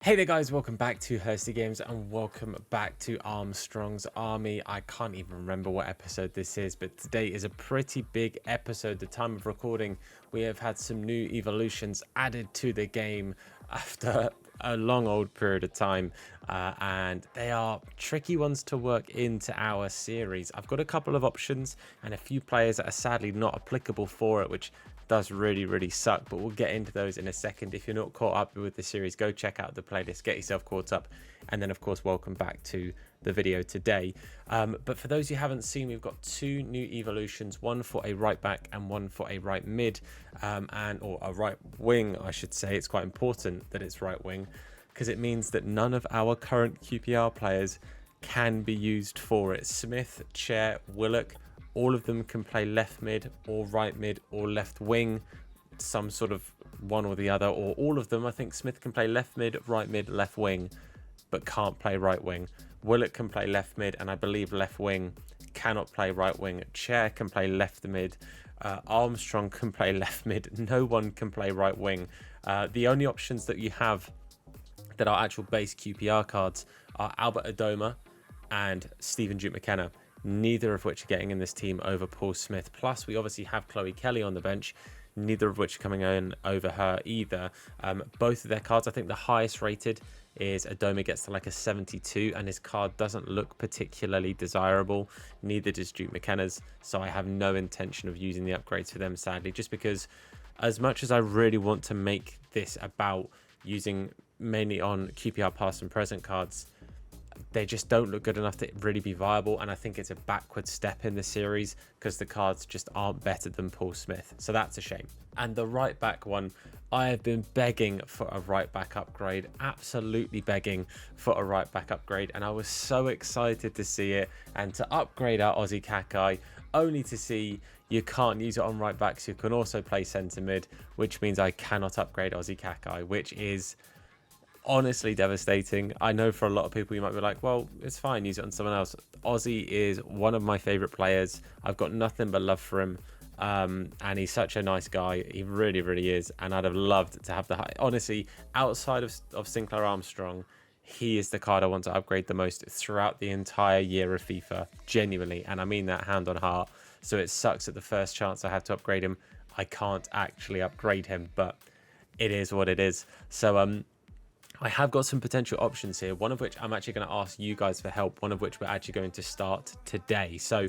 Hey there guys, welcome back to Hursty Games and welcome back to Armstrongs Army. I can't even remember what episode this is, but today is a pretty big episode. The time of recording, we have had some new evolutions added to the game after a long old period of time, and they are tricky ones to work into our series. I've got a couple of options and a few players that are sadly not applicable for it, which does really suck, but we'll get into those in a second. If you're not caught up with the series, go check out the playlist, get yourself caught up, and then of course welcome back to the video today. But for those you haven't seen, we've got two new evolutions, one for a right back and one for a right mid, or a right wing I should say. It's quite important that it's right wing because it means that none of our current QPR players can be used for it. Smith, Chair, Willock, all of them can play left mid or right mid or left wing, some sort of one or the other, or all of them. I think Smith can play left mid, right mid, left wing, but can't play right wing. Willock can play left mid, and I believe left wing, cannot play right wing. Chair can play left mid. Armstrong can play left mid. No one can play right wing. The only options that you have that are actual base QPR cards are Albert Adoma and Stephen Duke McKenna, neither of which are getting in this team over Paul Smith. Plus, we obviously have Chloe Kelly on the bench, neither of which are coming in over her either. Both of their cards, I think the highest rated is Adoma, gets to like a 72, and his card doesn't look particularly desirable. Neither does Duke McKenna's, so I have no intention of using the upgrades for them, sadly, just because as much as I really want to make this about using mainly on QPR past and present cards, they just don't look good enough to really be viable, and I think it's a backward step in the series because the cards just aren't better than Paul Smith, so that's a shame. And the right back one, I have been begging for a right back upgrade, absolutely begging for a right back upgrade, and I was so excited to see it and to upgrade our Aussie Kakai, only to see you can't use it on right backs. You can also play centre mid, which means I cannot upgrade Aussie Kakai, which is honestly devastating. I know for a lot of people you might be like, well, it's fine, use it on someone else. Aussie is one of my favorite players. I've got nothing but love for him, and he's such a nice guy. He really is, and I'd have loved to have the honestly, outside of Sinclair Armstrong, he is the card I want to upgrade the most throughout the entire year of FIFA, genuinely, and I mean that hand on heart. So it sucks that the first chance I have to upgrade him, I can't actually upgrade him, but it is what it is. So I have got some potential options here, one of which I'm actually going to ask you guys for help, one of which we're actually going to start today. So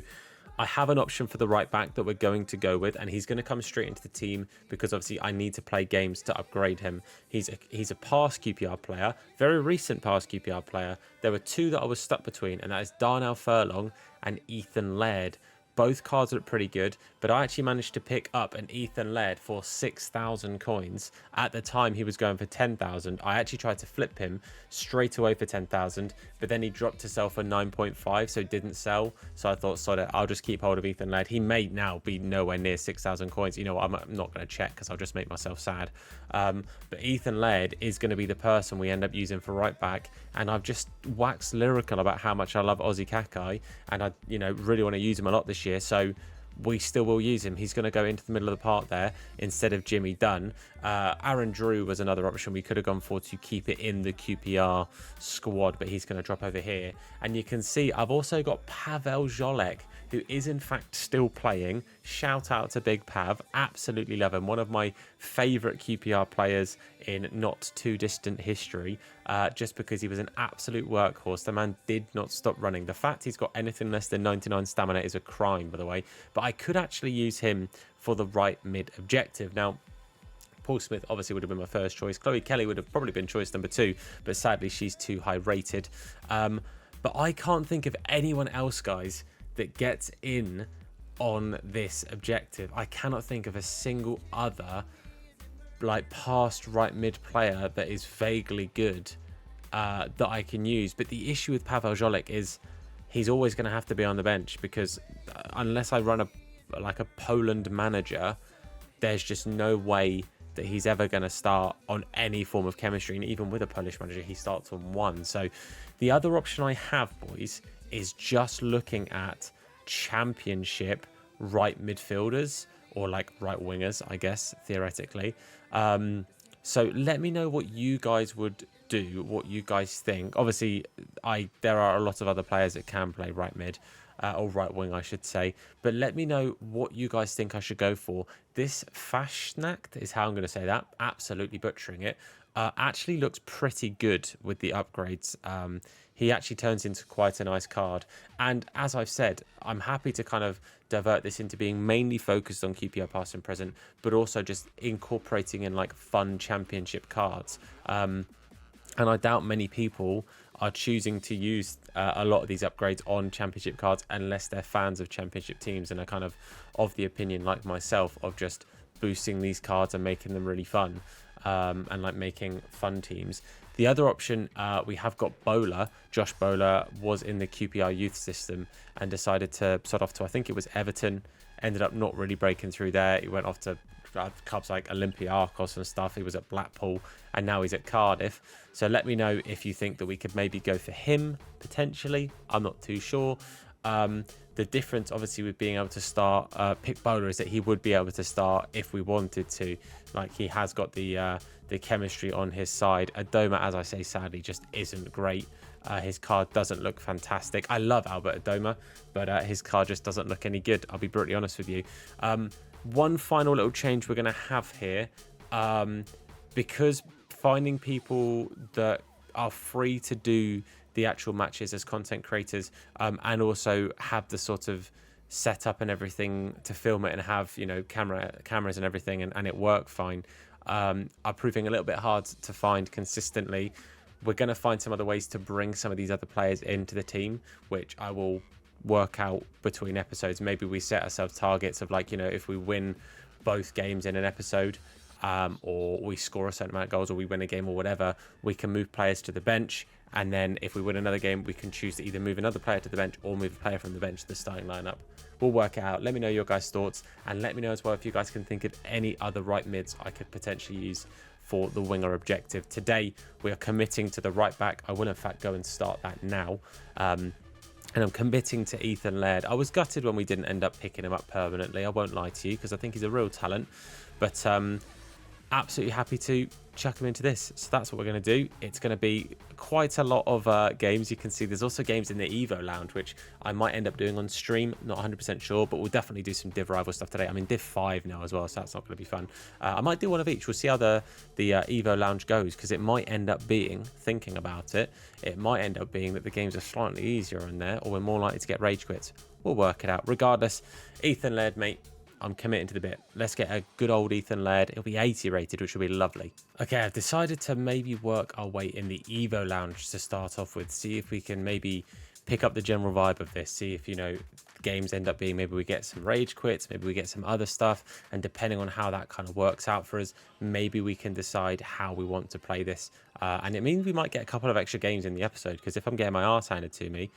I have an option for the right back that we're going to go with, and he's going to come straight into the team because obviously I need to play games to upgrade him. He's a past QPR player, very recent past QPR player. There were two that I was stuck between, and that is Darnell Furlong and Ethan Laird. Both cards look pretty good, but I actually managed to pick up an Ethan Laird for 6,000 coins. At the time, he was going for 10,000. I actually tried to flip him straight away for 10,000, but then he dropped to sell for 9.5, so it didn't sell. So I thought, sod it, I'll just keep hold of Ethan Laird. He may now be nowhere near 6,000 coins. You know what, I'm not going to check because I'll just make myself sad. But Ethan Laird is going to be the person we end up using for right back, and I've just waxed lyrical about how much I love Aussie Kakai, and I really want to use him a lot this year, so we still will use him. He's going to go into the middle of the park there instead of Jimmy Dunn. Aaron Drew was another option we could have gone for to keep it in the QPR squad, but he's going to drop over here. And you can see I've also got Pavel Jolek, who is in fact still playing. Shout out to Big Pav, absolutely love him. One of my favourite QPR players in not too distant history, just because he was an absolute workhorse. The man did not stop running. The fact he's got anything less than 99 stamina is a crime, by the way, but I could actually use him for the right mid objective. Now, Paul Smith obviously would have been my first choice. Chloe Kelly would have probably been choice number 2, but sadly she's too high rated. But I can't think of anyone else, guys, that gets in on this objective. I cannot think of a single other like past right mid player that is vaguely good that I can use. But the issue with Pavel Jolek is he's always going to have to be on the bench because unless I run a Poland manager, there's just no way that he's ever going to start on any form of chemistry, and even with a Polish manager he starts on 1. So the other option I have, boys, is just looking at championship right midfielders, or like right wingers, I guess, theoretically. So let me know what you guys would do, what you guys think. Obviously, there are a lot of other players that can play right mid, or right wing, I should say. But let me know what you guys think I should go for. This Fashnacht is how I'm going to say that. Absolutely butchering it. Actually looks pretty good with the upgrades. He actually turns into quite a nice card. And as I've said, I'm happy to kind of divert this into being mainly focused on QPR past and present, but also just incorporating in like fun championship cards. And I doubt many people are choosing to use a lot of these upgrades on championship cards unless they're fans of championship teams and are kind of the opinion, like myself, of just boosting these cards and making them really fun, and like making fun teams. The other option, we have got Bowler. Josh Bowler was in the QPR youth system and decided to sort off to, I think it was Everton, ended up not really breaking through there. He went off to clubs like Olympiacos and stuff. He was at Blackpool and now he's at Cardiff. So let me know if you think that we could maybe go for him potentially. I'm not too sure. The difference obviously with being able to start pick Bowler is that he would be able to start if we wanted to. Like, he has got the chemistry on his side. Adoma, as I say, sadly just isn't great. His card doesn't look fantastic. I love Albert Adoma, but his card just doesn't look any good. I'll be brutally honest with you. One final little change we're going to have here, because finding people that are free to do the actual matches as content creators, and also have the sort of setup and everything to film it and have, you know, cameras and everything, and it work fine, are proving a little bit hard to find consistently. We're going to find some other ways to bring some of these other players into the team, which I will work out between episodes. Maybe we set ourselves targets of, like, you know, if we win both games in an episode, or we score a certain amount of goals, or we win a game or whatever, we can move players to the bench. And then if we win another game, we can choose to either move another player to the bench or move a player from the bench to the starting lineup. We'll work it out. Let me know your guys' thoughts, and let me know as well if you guys can think of any other right mids I could potentially use for the winger objective. Today, we are committing to the right back. I will, in fact, go and start that now. And I'm committing to Ethan Laird. I was gutted when we didn't end up picking him up permanently. I won't lie to you, because I think he's a real talent. But absolutely happy to chuck him into this. So that's what we're going to do. It's going to be quite a lot of games. You can see there's also games in the Evo Lounge, which I might end up doing on stream. Not 100% sure, but we'll definitely do some Div Rival stuff today. I'm in Div 5 now as well, so that's not going to be fun. I might do one of each. We'll see how the Evo Lounge goes, because it might end up being, thinking about it, it might end up being that the games are slightly easier in there, or we're more likely to get rage quits. We'll work it out. Regardless, Ethan Laird, mate, I'm committing to the bit. Let's get a good old Ethan Laird. It'll be 80 rated, which will be lovely. Okay, I've decided to maybe work our way in the Evo Lounge to start off with. See if we can maybe pick up the general vibe of this. See if, you know, games end up being, maybe we get some rage quits, maybe we get some other stuff. And depending on how that kind of works out for us, maybe we can decide how we want to play this. And it means we might get a couple of extra games in the episode, because if I'm getting my arse handed to me,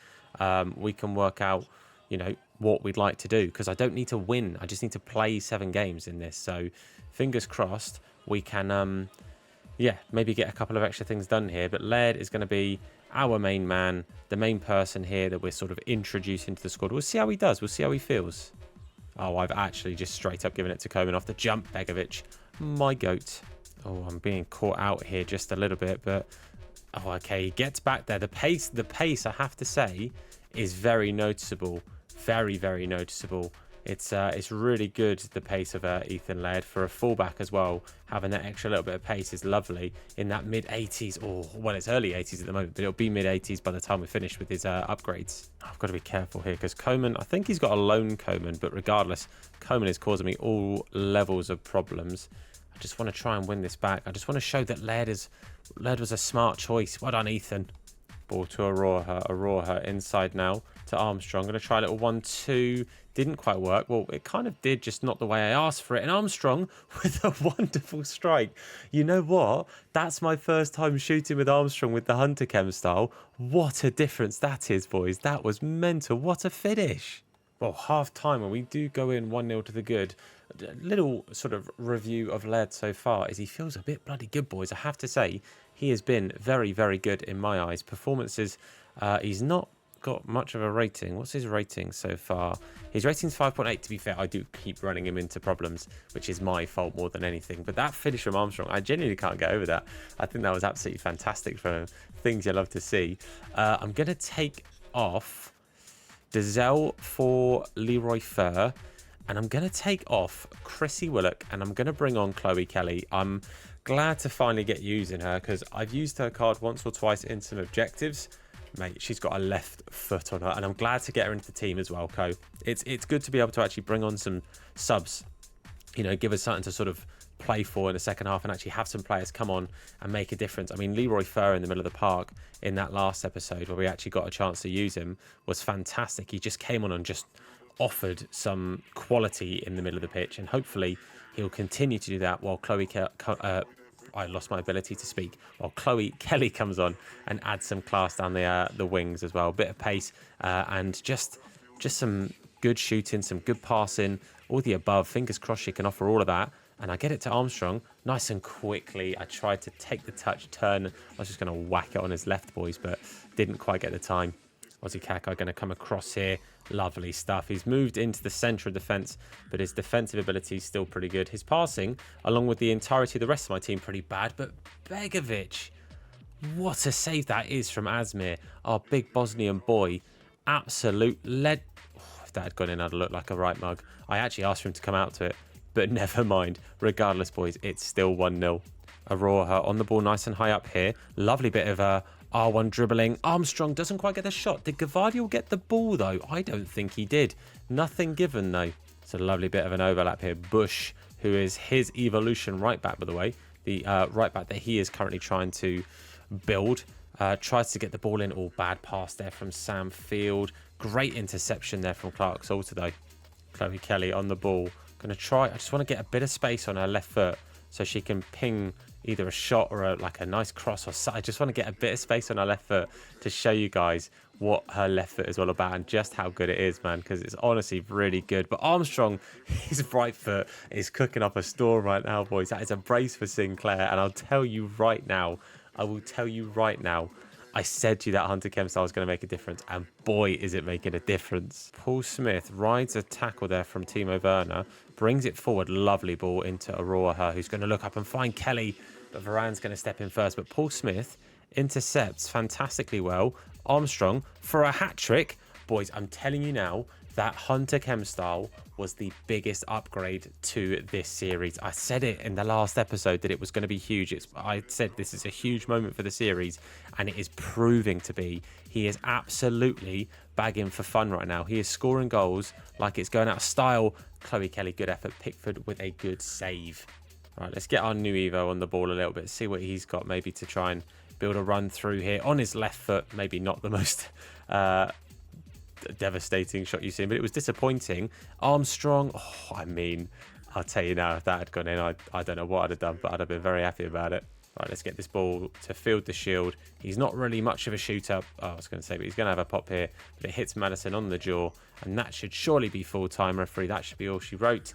we can work out, you know, what we'd like to do, because I don't need to win. I just need to play 7 games in this. So fingers crossed we can, yeah, maybe get a couple of extra things done here. But Laird is going to be our main man, the main person here that we're sort of introducing to the squad. We'll see how he does. We'll see how he feels. Oh, I've actually just straight up given it to Koeman off the jump. Begovic, my goat. Oh, I'm being caught out here just a little bit, but oh, okay, he gets back there. The pace, I have to say, is very noticeable. Very, very noticeable. It's really good, the pace of Ethan Laird. For a fullback as well, having that extra little bit of pace is lovely in that mid-80s. Oh, well, it's early 80s at the moment, but it'll be mid-80s by the time we finish with his upgrades. I've got to be careful here, because Koeman, I think he's got a lone Koeman, but regardless, Koeman is causing me all levels of problems. I just want to try and win this back. I just want to show that Laird was a smart choice. Well done, Ethan. Ball to Aroha inside now to Armstrong. I'm going to try a little 1-2. Didn't quite work. Well, it kind of did, just not the way I asked for it. And Armstrong with a wonderful strike. You know what? That's my first time shooting with Armstrong with the Hunter Chem style. What a difference that is, boys. That was mental. What a finish. Well, half time, when we do go in 1-0 to the good. A little sort of review of Laird so far is he feels a bit bloody good, boys. I have to say, he has been very, very good in my eyes. Performances, he's not got much of a rating. What's his rating so far? His rating's 5.8. To be fair, I do keep running him into problems, which is my fault more than anything. But that finish from Armstrong, I genuinely can't get over that. I think that was absolutely fantastic from him. Things you love to see. I'm going to take off Dazelle for Leroy Fer. And I'm going to take off Chrissy Willock, and I'm going to bring on Chloe Kelly. I'm glad to finally get using her because I've used her card once or twice in some objectives. Mate, she's got a left foot on her, and I'm glad to get her into the team as well, Co. It's good to be able to actually bring on some subs, you know, give us something to sort of play for in the second half and actually have some players come on and make a difference. I mean, Leroy Fer in the middle of the park in that last episode where we actually got a chance to use him was fantastic. He just came on and just offered some quality in the middle of the pitch, and hopefully he'll continue to do that while I lost my ability to speak. While Chloe Kelly comes on and adds some class down the wings as well, a bit of pace and just some good shooting, some good passing, all the above. Fingers crossed she can offer all of that. And I get it to Armstrong nice and quickly. I tried to take the touch, turn. I was just going to whack it on his left, boys, but didn't quite get the time. Aussie Kakai going to come across here. Lovely stuff. He's moved into the centre of defence, but his defensive ability is still pretty good. His passing, along with the entirety of the rest of my team, pretty bad. But Begovic, what a save that is from Asmir, our big Bosnian boy. Absolute lead. Oh, if that had gone in, I'd look like a right mug. I actually asked for him to come out to it, but never mind. Regardless, boys, it's still 1-0. Aurora on the ball nice and high up here. Lovely bit of R1 dribbling. Armstrong doesn't quite get the shot. Did Gavardiol get the ball, though? I don't think he did. Nothing given, though. It's a lovely bit of an overlap here. Bush, who is his evolution right back, by the way. The right back that he is currently trying to build. Tries to get the ball in. All bad pass there from Sam Field. Great interception there from Clark Salter, though. Chloe Kelly on the ball. Going to try. I just want to get a bit of space on her left foot so she can ping either a shot or like a nice cross or something. I just want to get a bit of space on her left foot to show you guys what her left foot is all about and just how good it is, man, because it's honestly really good. But Armstrong, his right foot is cooking up a storm right now, boys. That is a brace for Sinclair, and I'll tell you right now, I said to you that Hunter Chem style was going to make a difference, and boy, is it making a difference. Paul Smith rides a tackle there from Timo Werner, brings it forward, lovely ball into Aurora, who's going to look up and find Kelly, but Varane's going to step in first. But Paul Smith intercepts fantastically well. Armstrong for a hat-trick. Boys, I'm telling you now, that Hunter Chem style was the biggest upgrade to this series. I said it in the last episode that it was going to be huge. I said this is a huge moment for the series, and it is proving to be. He is absolutely bagging for fun right now. He is scoring goals like it's going out of style. Chloe Kelly, good effort. Pickford with a good save. All right, let's get our new Evo on the ball a little bit, see what he's got maybe to try and build a run through here on his left foot. Maybe not the most devastating shot you've seen, but it was disappointing. Armstrong, I mean, I'll tell you now, if that had gone in, I don't know what I'd have done, but I'd have been very happy about it. Right, let's get this ball to Field the Shield. He's not really much of a shooter. Oh, I was going to say, but he's going to have a pop here. But it hits Madison on the jaw, and that should surely be full-time, referee. That should be all she wrote.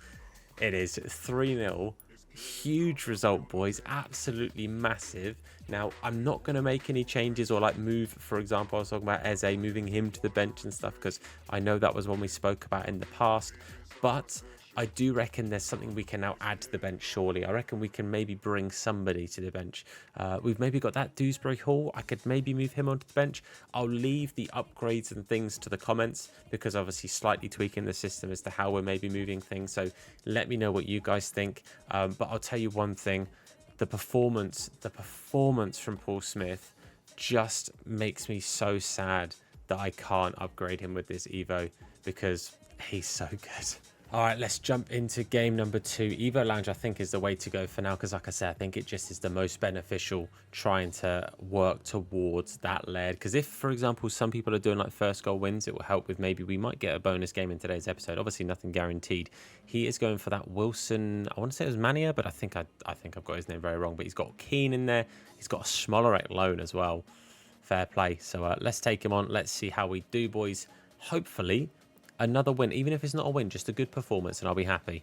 It is 3-0. Huge result, boys. Absolutely massive. Now, I'm not going to make any changes or like move, for example, I was talking about Eze, moving him to the bench and stuff, because I know that was one we spoke about in the past. But I do reckon there's something we can now add to the bench, surely. I reckon we can maybe bring somebody to the bench. We've maybe got that Dewsbury Hall. I could maybe move him onto the bench. I'll leave the upgrades and things to the comments, because obviously slightly tweaking the system as to how we're maybe moving things. So let me know what you guys think. But I'll tell you one thing. The performance from Paul Smith just makes me so sad that I can't upgrade him with this Evo, because he's so good. All right, let's jump into game number 2. Evo Lounge, I think, is the way to go for now, because like I said, I think it just is the most beneficial trying to work towards that lead. Because if, for example, some people are doing like first goal wins, it will help with maybe we might get a bonus game in today's episode. Obviously, nothing guaranteed. He is going for that Wilson. I want to say it was Mania, but I think I've got his name very wrong. But he's got Keane in there. He's got a Smolarek loan as well. Fair play. So let's take him on. Let's see how we do, boys. Hopefully another win, even if it's not a win, just a good performance, and I'll be happy.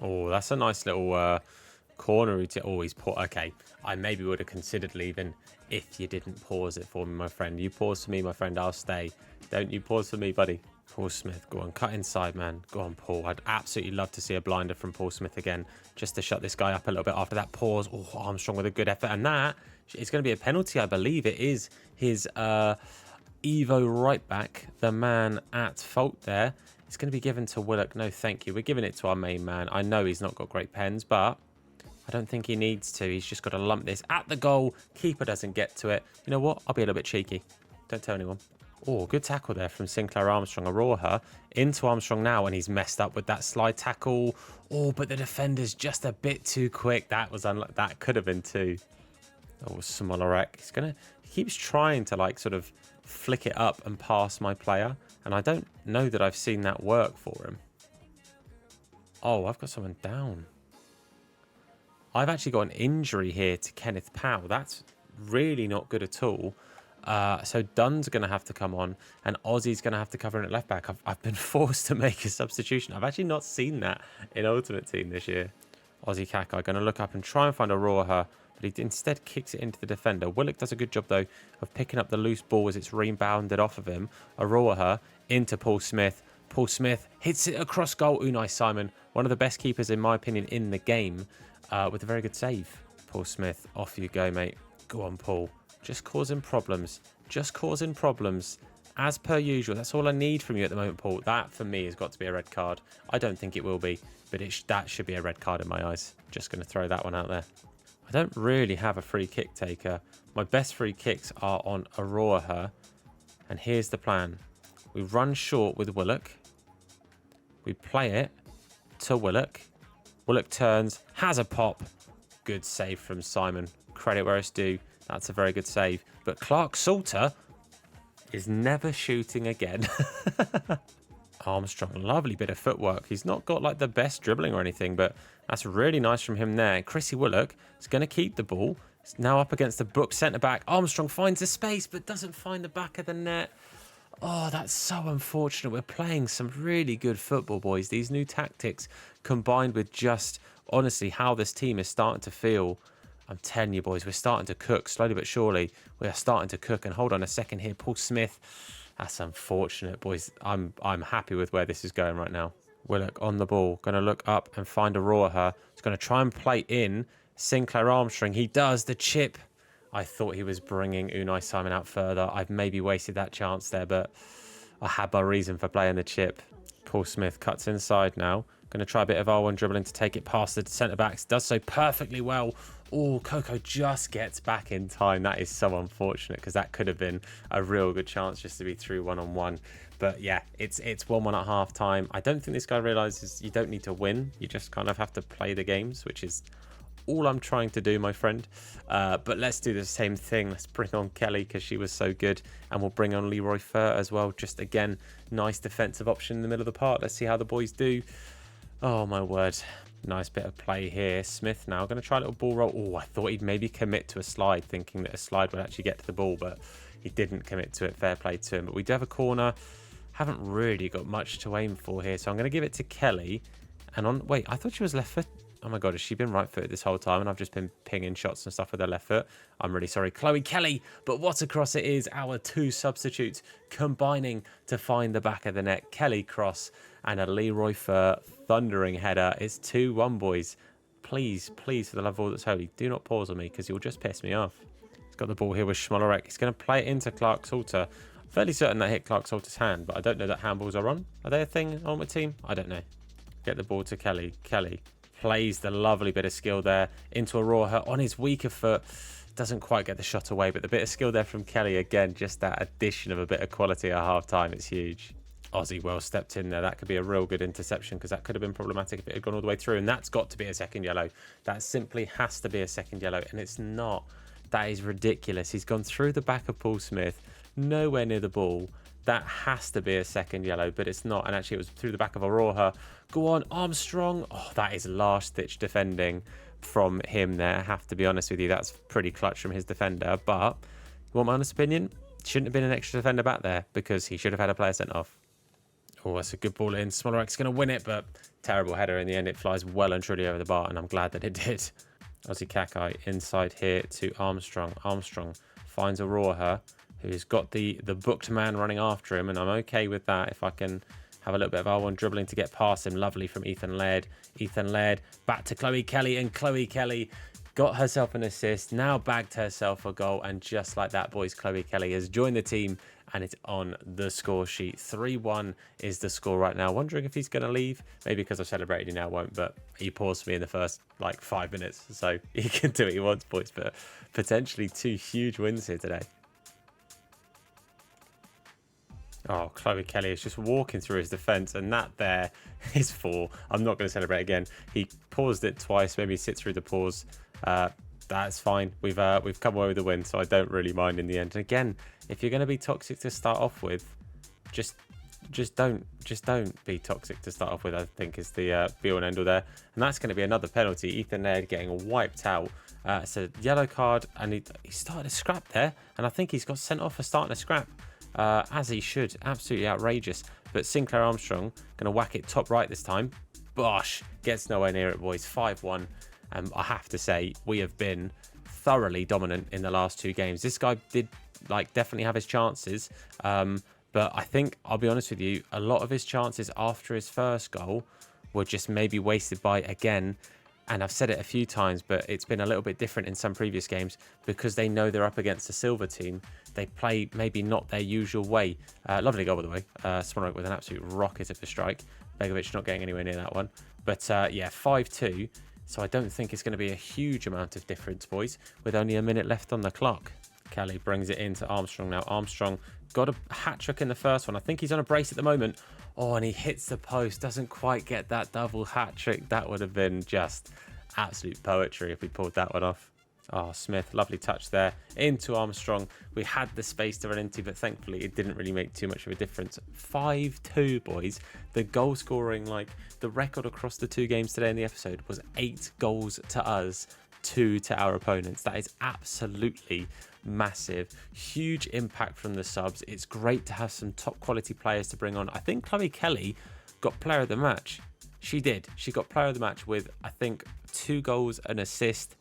Oh, that's a nice little corner routine. Oh, he's paused. Okay, I maybe would have considered leaving if you didn't pause it for me, my friend. You pause for me, my friend, I'll stay. Don't you pause for me, buddy. Paul Smith, go on, cut inside, man. Go on, Paul. I'd absolutely love to see a blinder from Paul Smith again, just to shut this guy up a little bit after that pause. Oh, Armstrong with a good effort, and that is going to be a penalty, I believe. It is his Evo right back, the man at fault there. It's going to be given to Willock. No, thank you. We're giving it to our main man. I know he's not got great pens, but I don't think he needs to. He's just got to lump this at the goal. Keeper doesn't get to it. You know what? I'll be a little bit cheeky. Don't tell anyone. Oh, good tackle there from Sinclair Armstrong. Aroha into Armstrong now, and he's messed up with that slide tackle. Oh, but the defender's just a bit too quick. That was that could have been two. Oh, Smolarek. He keeps trying to like sort of flick it up and pass my player, and I don't know that I've seen that work for him. Oh, I've got someone down. I've actually got an injury here to Kenneth Powell. That's really not good at all. So Dunn's going to have to come on, and Ozzy's going to have to cover in at left back. I've been forced to make a substitution. I've actually not seen that in Ultimate Team this year. Ozzy Kakai going to look up and try and find Aroha, but he instead kicks it into the defender. Willock does a good job, though, of picking up the loose ball as it's rebounded off of him. Aroha into Paul Smith. Paul Smith hits it across goal. Unai Simon, one of the best keepers, in my opinion, in the game, with a very good save. Paul Smith, off you go, mate. Go on, Paul. Just causing problems. Just causing problems. As per usual. That's all I need from you at the moment, Paul. That, for me, has got to be a red card. I don't think it will be, but that should be a red card in my eyes. Just going to throw that one out there. I don't really have a free kick taker. My best free kicks are on Aroha. And here's the plan. We run short with Willock. We play it to Willock. Willock turns, has a pop. Good save from Simon. Credit where it's due. That's a very good save. But Clark Salter is never shooting again. Armstrong, lovely bit of footwork. He's not got like the best dribbling or anything, but that's really nice from him there. Chrissy Willock is going to keep the ball. It's now up against the book centre-back. Armstrong finds the space, but doesn't find the back of the net. Oh, that's so unfortunate. We're playing some really good football, boys. These new tactics combined with just, honestly, how this team is starting to feel. I'm telling you, boys, we're starting to cook. Slowly but surely, we are starting to cook. And hold on a second here. Paul Smith. That's unfortunate, boys. I'm happy with where this is going right now. Willock on the ball. Going to look up and find Aroha. He's going to try and play in Sinclair Armstrong. He does. The chip. I thought he was bringing Unai Simon out further. I've maybe wasted that chance there, but I had my reason for playing the chip. Paul Smith cuts inside now. Going to try a bit of R1 dribbling to take it past the centre-backs. Does so perfectly well. Oh, Coco just gets back in time. That is so unfortunate because that could have been a real good chance just to be through one-on-one. But yeah, it's 1-1 at half-time. I don't think this guy realises you don't need to win. You just kind of have to play the games, which is all I'm trying to do, my friend. But let's do the same thing. Let's bring on Kelly because she was so good. And we'll bring on Leroy Fer as well. Just, again, nice defensive option in the middle of the park. Let's see how the boys do. Oh, my word. Nice bit of play here. Smith now going to try a little ball roll. Oh, I thought he'd maybe commit to a slide, thinking that a slide would actually get to the ball, but he didn't commit to it. Fair play to him. But we do have a corner. Haven't really got much to aim for here, so I'm going to give it to Kelly. And on... Wait, I thought she was left foot. Oh my God, has she been right footed this whole time? And I've just been pinging shots and stuff with her left foot. I'm really sorry. Chloe Kelly, but what a cross it is. Our two substitutes combining to find the back of the net. Kelly cross and a Leroy Fer thundering header. It's 2-1, boys. Please, please, for the love of all that's holy, do not pause on me because you'll just piss me off. He's got the ball here with Smolarek. He's going to play it into Clark Salter. I'm fairly certain that hit Clark Salter's hand, but I don't know that handballs are on. Are they a thing on my team? I don't know. Get the ball to Kelly. Kelly plays the lovely bit of skill there into Aroha on his weaker foot. Doesn't quite get the shot away, but the bit of skill there from Kelly, again, just that addition of a bit of quality at half-time. It's huge. Ozzy well stepped in there. That could be a real good interception because that could have been problematic if it had gone all the way through. And that's got to be a second yellow. That simply has to be a second yellow. And it's not. That is ridiculous. He's gone through the back of Paul Smith, nowhere near the ball. That has to be a second yellow, but it's not. And actually, it was through the back of Aroha. Go on, Armstrong. Oh, that is last-ditch defending from him there. I have to be honest with you. That's pretty clutch from his defender. But, you want my honest opinion? Shouldn't have been an extra defender back there because he should have had a player sent off. Oh, that's a good ball in. Smollarek's going to win it, but terrible header in the end. It flies well and truly over the bar, and I'm glad that it did. Aussie Kakai inside here to Armstrong. Armstrong finds Aurora, who's got the booked man running after him, and I'm okay with that if I can have a little bit of R1 dribbling to get past him. Lovely from Ethan Laird. Ethan Laird back to Chloe Kelly, and Chloe Kelly got herself an assist, now bagged herself a goal, and just like that, boys, Chloe Kelly has joined the team, and it's on the score sheet. 3-1 is the score right now. Wondering if he's going to leave. Maybe because I've celebrated, he now won't, but he paused me in the first, like, 5 minutes, so he can do what he wants, boys, but potentially 2 huge wins here today. Oh, Chloe Kelly is just walking through his defence, and that there is 4. I'm not going to celebrate again. He paused it twice, maybe sit through the pause. That's fine. We've come away with the win, so I don't really mind in the end. And again, if you're going to be toxic to start off with, just don't be toxic to start off with, I think is the be all and end all there. And that's going to be another penalty. Ethan Laird getting wiped out. It's a yellow card, and he started a scrap there, and I think he's got sent off for starting a scrap. As he should. Absolutely outrageous. But Sinclair Armstrong going to whack it top right this time. Bosh. Gets nowhere near it, boys. 5-1. I have to say, we have been thoroughly dominant in the last 2 games. This guy did definitely have his chances. But I think, I'll be honest with you, a lot of his chances after his first goal were just maybe wasted by, again, and I've said it a few times, but it's been a little bit different in some previous games because they know they're up against a silver team. They play maybe not their usual way. Lovely goal, by the way. Swanwick with an absolute rocket of a strike. Begovic not getting anywhere near that one. But yeah, 5-2. So I don't think it's going to be a huge amount of difference, boys, with only a minute left on the clock. Kelly brings it into Armstrong now. Armstrong got a hat-trick in the first one. I think he's on a brace at the moment. Oh, and he hits the post. Doesn't quite get that double hat-trick. That would have been just absolute poetry if we pulled that one off. Oh, Smith, lovely touch there into Armstrong. We had the space to run into, but thankfully it didn't really make too much of a difference. 5-2, boys. The goal scoring, the record across the 2 games today in the episode was 8 goals to us, 2 to our opponents. That is absolutely massive. Huge impact from the subs. It's great to have some top quality players to bring on. I think Chloe Kelly got player of the match. She did. She got player of the match with, I think, 2 goals, an assist,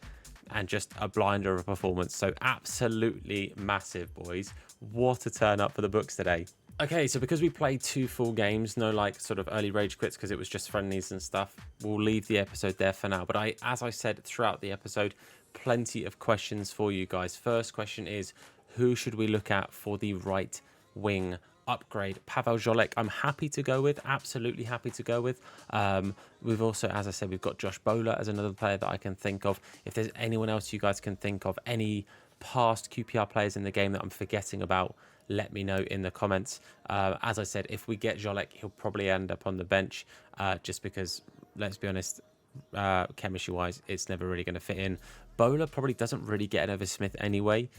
and just a blinder of a performance. So absolutely massive, boys. What a turn up for the books today. Okay, so because we played 2 full games, no sort of early rage quits because it was just friendlies and stuff, we'll leave the episode there for now. But as I said throughout the episode, plenty of questions for you guys. First question is, who should we look at for the right wing upgrade? Pavel Jolek, I'm happy to go with, absolutely happy to go with. We've also, as I said, we've got Josh Bowler as another player that I can think of. If there's anyone else you guys can think of, any past QPR players in the game that I'm forgetting about, let me know in the comments. As I said, if we get Jolek, he'll probably end up on the bench, just because, let's be honest, chemistry wise, it's never really going to fit in. Bowler probably doesn't really get in over Smith anyway.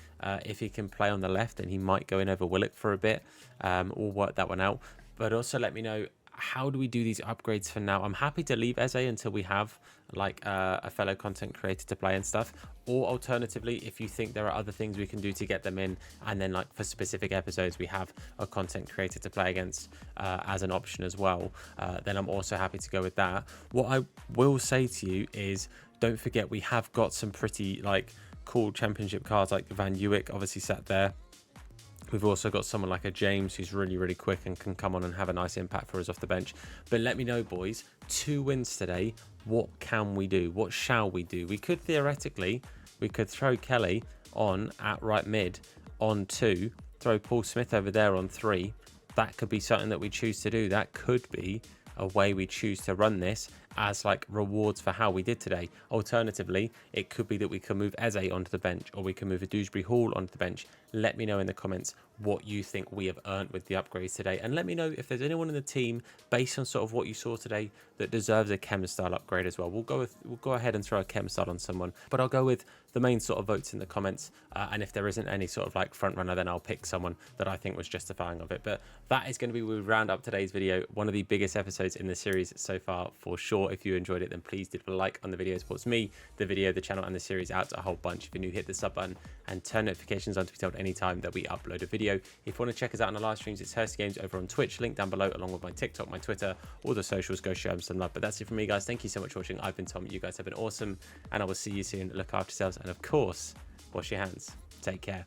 If he can play on the left, then he might go in over Willock for a bit. We'll work that one out. But also let me know, how do we do these upgrades for now? I'm happy to leave Eze until we have a fellow content creator to play and stuff. Or alternatively, if you think there are other things we can do to get them in, and then for specific episodes we have a content creator to play against as an option as well, then I'm also happy to go with that. What I will say to you is, don't forget we have got some pretty cool championship cards, like Van Uwick obviously sat there. We've also got someone like a James who's really, really quick and can come on and have a nice impact for us off the bench. But let me know, boys, 2 wins today. What can we do? What shall we do? We could theoretically, throw Kelly on at right mid on 2, throw Paul Smith over there on 3. That could be something that we choose to do. That could be a way we choose to run this as rewards for how we did today. Alternatively, it could be that we can move Eze onto the bench, or we can move a Dewsbury Hall onto the bench. Let me know in the comments what you think we have earned with the upgrades today, and let me know if there's anyone in the team, based on sort of what you saw today, that deserves a chem style upgrade as well. We'll go ahead and throw a chem style on someone, but I'll go with the main sort of votes in the comments, and if there isn't any sort of front runner, then I'll pick someone that I think was justifying of it. But that is going to be where we round up today's video, one of the biggest episodes in the series so far for sure. If you enjoyed it, then please leave a like on the video. It supports me, the video, the channel, and the series out to a whole bunch. If you're new, hit the sub button and turn notifications on to be told anytime that we upload a video. video. If you want to check us out on the live streams, it's Hursty Games over on Twitch, link down below, along with my TikTok, my Twitter, all the socials. Go show them some love. But that's it from me, guys. Thank you so much for watching. I've been Tom. You guys have been awesome, and I will see you soon. Look after yourselves, and of course, wash your hands. Take care.